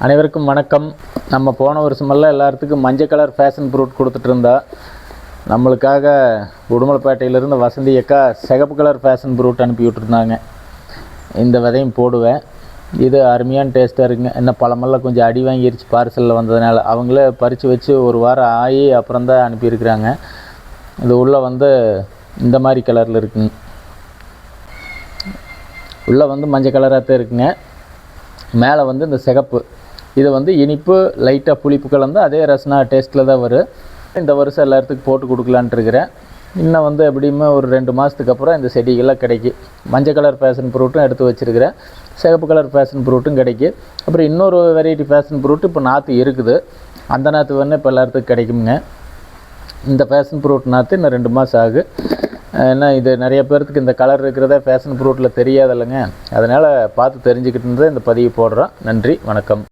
அனைவருக்கும் வணக்கம். நம்ம போன வருஷமெல்லாம் எல்லாத்துக்கும் மஞ்சள் கலர் ஃபேஷன் ஃப்ரூட் கொடுத்துட்டு இருந்தா, நம்மளுக்காக உடுமலைப்பேட்டையிலேருந்து வசந்தி அக்கா சிகப்பு கலர் ஃபேஷன் ஃப்ரூட் அனுப்பி விட்டுருந்தாங்க. இந்த விதையும் போடுவேன். இது அருமையான டேஸ்ட்டாக இருக்குங்க. என்ன பழமெல்லாம் கொஞ்சம் அடி வாங்கிருச்சு பார்சலில் வந்ததுனால. அவங்களே பறித்து வச்சு ஒரு வாரம் ஆகி அப்புறம் தான் அனுப்பியிருக்கிறாங்க. இது உள்ளே இந்த மாதிரி கலரில் இருக்குங்க. உள்ளே மஞ்சள் கலராக தான் இருக்குங்க. மேலே இந்த சிகப்பு. இது இனிப்பு லைட்டாக புளிப்பு கலந்து அதே ரசனா டேஸ்ட்டில் தான் வரும். இந்த வருஷம் எல்லாத்துக்கும் போட்டு கொடுக்கலான்ட்டு இருக்கிறேன். இன்னும் எப்படியுமே ஒரு 2 மாதத்துக்கு அப்புறம் இந்த செடிகள்லாம் கிடைக்கும். மஞ்சள் கலர் ஃபேஷன் ஃப்ரூட்டும் எடுத்து வச்சுருக்கிறேன். சிகப்பு கலர் ஃபேஷன் ஃப்ரூட்டும் கிடைக்கும். அப்புறம் இன்னொரு வெரைட்டி ஃபேஷன் ஃப்ரூட் இப்போ நாற்று இருக்குது. அந்த நாற்று இப்போ எல்லாத்துக்கும் கிடைக்குங்க. இந்த ஃபேஷன் ஃப்ரூட் நாற்று இன்னும் 2 மாதம் ஆகும். ஏன்னா இது நிறைய பேர்த்துக்கு இந்த கலர் இருக்கிறதே ஃபேஷன் ஃப்ரூட்டில் தெரியாதில்லைங்க. அதனால் பார்த்து தெரிஞ்சுக்கிட்டு இந்த பதிவு போடுறோம். நன்றி, வணக்கம்.